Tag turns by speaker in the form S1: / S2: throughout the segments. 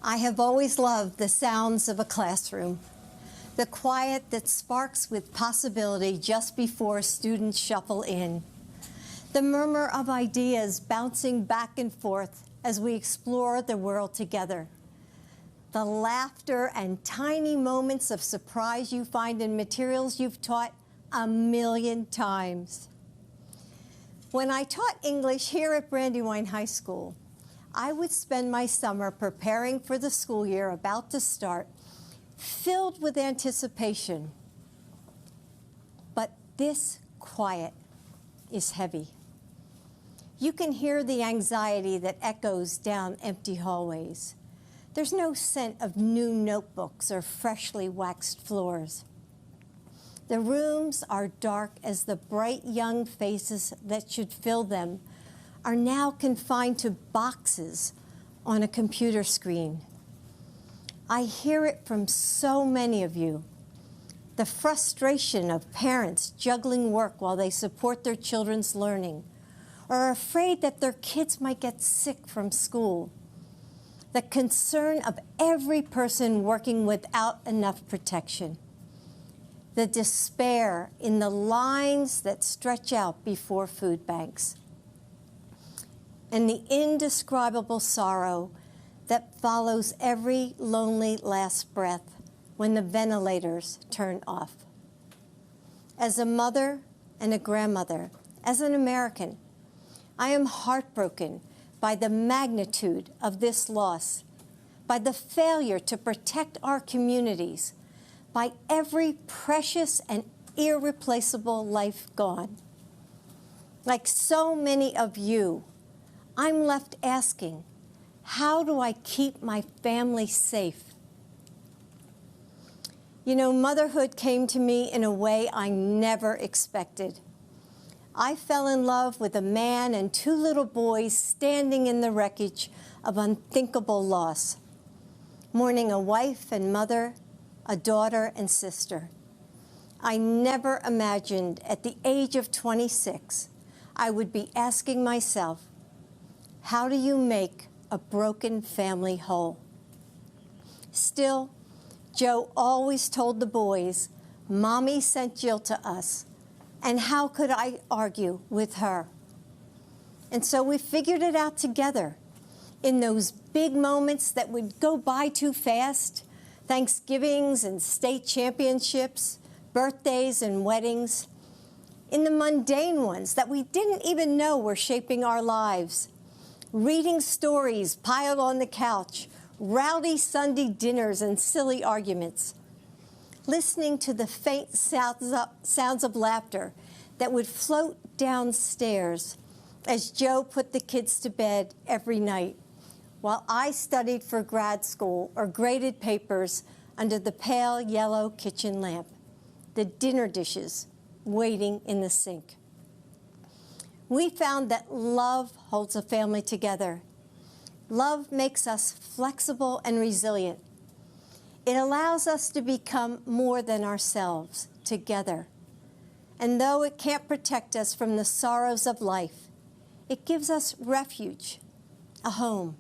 S1: I have always loved the sounds of a classroom, the quiet that sparks with possibility just before students shuffle in, the murmur of ideas bouncing back and forth as we explore the world together, the laughter and tiny moments of surprise you find in materials you've taught a million times. When I taught English here at Brandywine High School, I would spend my summer preparing for the school year about to start, filled with anticipation. But this quiet is heavy. You can hear the anxiety that echoes down empty hallways. There's no scent of new notebooks or freshly waxed floors. The rooms are dark as the bright young faces that should fill them are now confined to boxes on a computer screen. I hear it from so many of you. The frustration of parents juggling work while they support their children's learning, or are afraid that their kids might get sick from school. The concern of every person working without enough protection. The despair in the lines that stretch out before food banks. And the indescribable sorrow that follows every lonely last breath when the ventilators turn off. As a mother and a grandmother, as an American, I am heartbroken by the magnitude of this loss, by the failure to protect our communities, by every precious and irreplaceable life gone. Like so many of you, I'm left asking, how do I keep my family safe? You know, motherhood came to me in a way I never expected. I fell in love with a man and two little boys standing in the wreckage of unthinkable loss, mourning a wife and mother, a daughter and sister. I never imagined at the age of 26 I would be asking myself, how do you make a broken family whole? Still, Joe always told the boys, Mommy sent Jill to us, and how could I argue with her? And so we figured it out together in those big moments that would go by too fast, Thanksgivings and state championships, birthdays and weddings, in the mundane ones that we didn't even know were shaping our lives. Reading stories piled on the couch, rowdy Sunday dinners and silly arguments. Listening to the faint sounds of laughter that would float downstairs as Joe put the kids to bed every night, while I studied for grad school or graded papers under the pale yellow kitchen lamp, the dinner dishes waiting in the sink. We found that love holds a family together. Love makes us flexible and resilient. It allows us to become more than ourselves together. And though it can't protect us from the sorrows of life, it gives us refuge, a home.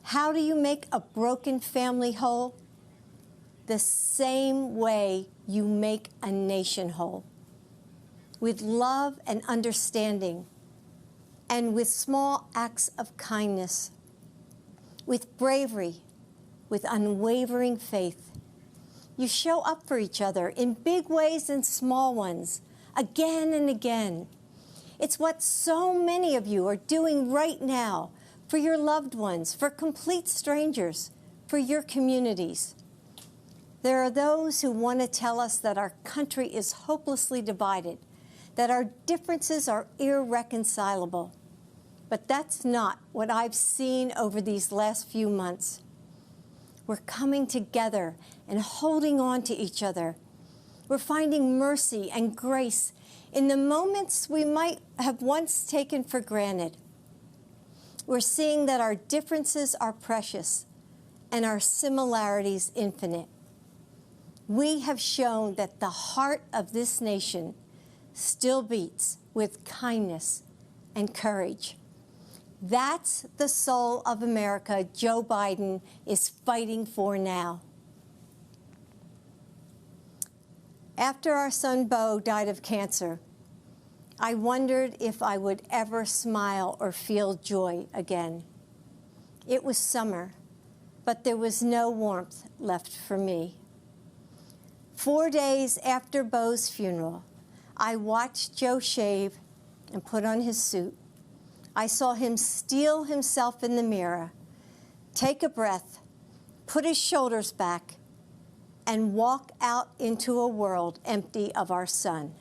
S1: How do you make a broken family whole? The same way you make a nation whole. With love and understanding, and with small acts of kindness, with bravery, with unwavering faith. You show up for each other in big ways and small ones, again and again. It's what so many of you are doing right now for your loved ones, for complete strangers, for your communities. There are those who want to tell us that our country is hopelessly divided, that our differences are irreconcilable. But that's not what I've seen over these last few months. We're coming together and holding on to each other. We're finding mercy and grace in the moments we might have once taken for granted. We're seeing that our differences are precious and our similarities infinite. We have shown that the heart of this nation still beats with kindness and courage. That's the soul of America Joe Biden is fighting for now. After our son Beau died of cancer, I wondered if I would ever smile or feel joy again. It was summer, but there was no warmth left for me. 4 days after Beau's funeral, I watched Joe shave and put on his suit. I saw him steel himself in the mirror, take a breath, put his shoulders back, and walk out into a world empty of our son.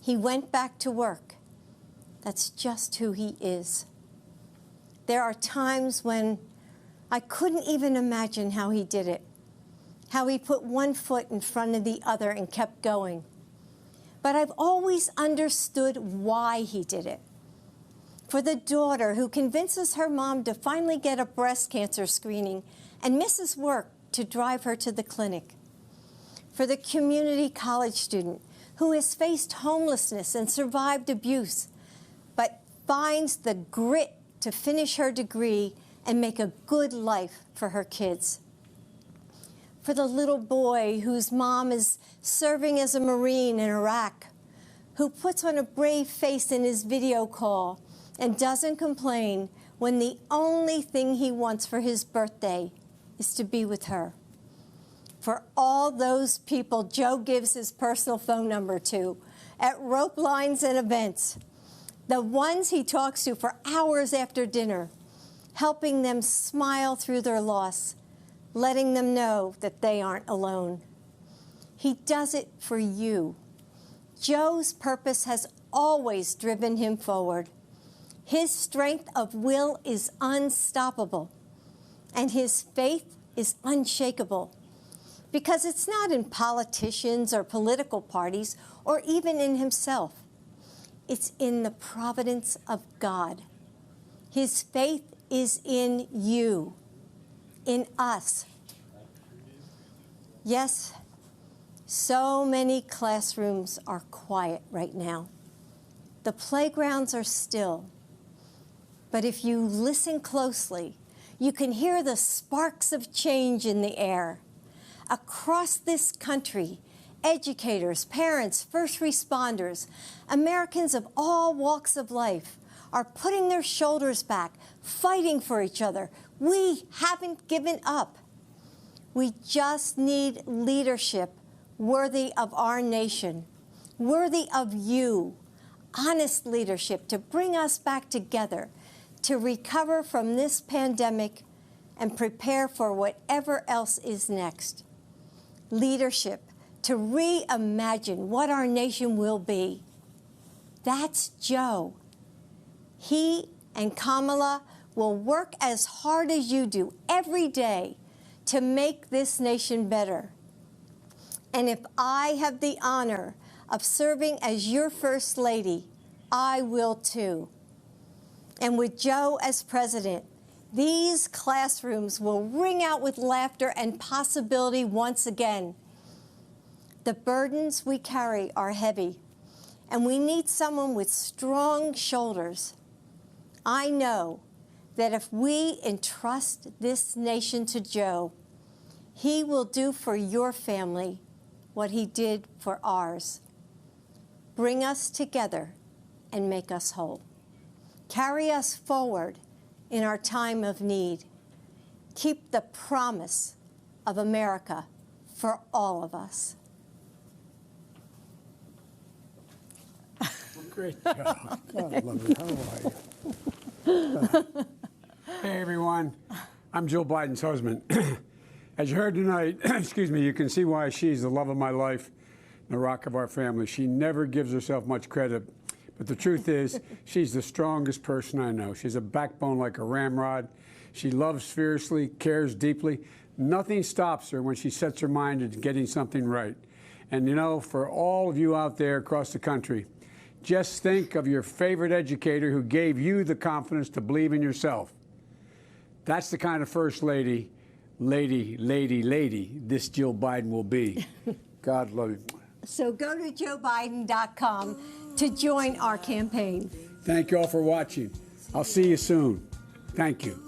S1: He went back to work. That's just who he is. There are times when I couldn't even imagine how he did it, how he put one foot in front of the other and kept going. But I've always understood why he did it. For the daughter who convinces her mom to finally get a breast cancer screening and misses work to drive her to the clinic. For the community college student who has faced homelessness and survived abuse, but finds the grit to finish her degree and make a good life for her kids. For the little boy whose mom is serving as a Marine in Iraq, who puts on a brave face in his video call and doesn't complain when the only thing he wants for his birthday is to be with her. For all those people Joe gives his personal phone number to at rope lines and events, the ones he talks to for hours after dinner, helping them smile through their loss, letting them know that they aren't alone. He does it for you. Joe's purpose has always driven him forward. His strength of will is unstoppable, and his faith is unshakable, because it's not in politicians or political parties or even in himself. It's in the providence of God. His faith is in you, in us. Yes, so many classrooms are quiet right now. The playgrounds are still. But if you listen closely, you can hear the sparks of change in the air. Across this country, educators, parents, first responders, Americans of all walks of life are putting their shoulders back, fighting for each other. We haven't given up. We just need leadership worthy of our nation, worthy of you, honest leadership to bring us back together, to recover from this pandemic and prepare for whatever else is next. Leadership to reimagine what our nation will be. That's Joe. He and Kamala will work as hard as you do every day to make this nation better. And if I have the honor of serving as your First Lady, I will too. And with Joe as president, these classrooms will ring out with laughter and possibility once again. The burdens we carry are heavy, and we need someone with strong shoulders. I know that if we entrust this nation to Joe, he will do for your family what he did for ours. Bring us together and make us whole. Carry us forward in our time of need. Keep the promise of America for all of us.
S2: Great job. God, I love it. How are you? Hey, everyone. I'm Joe Biden's husband. As you heard tonight, excuse me, you can see why she's the love of my life and the rock of our family. She never gives herself much credit. But the truth is, she's the strongest person I know. She's a backbone like a ramrod. She loves fiercely, cares deeply. Nothing stops her when she sets her mind to getting something right. And you know, for all of you out there across the country, just think of your favorite educator who gave you the confidence to believe in yourself. That's the kind of First Lady, this Jill Biden will be. God love you.
S1: So go to joebiden.com to join our campaign.
S2: Thank you all for watching. I'll see you soon. Thank you.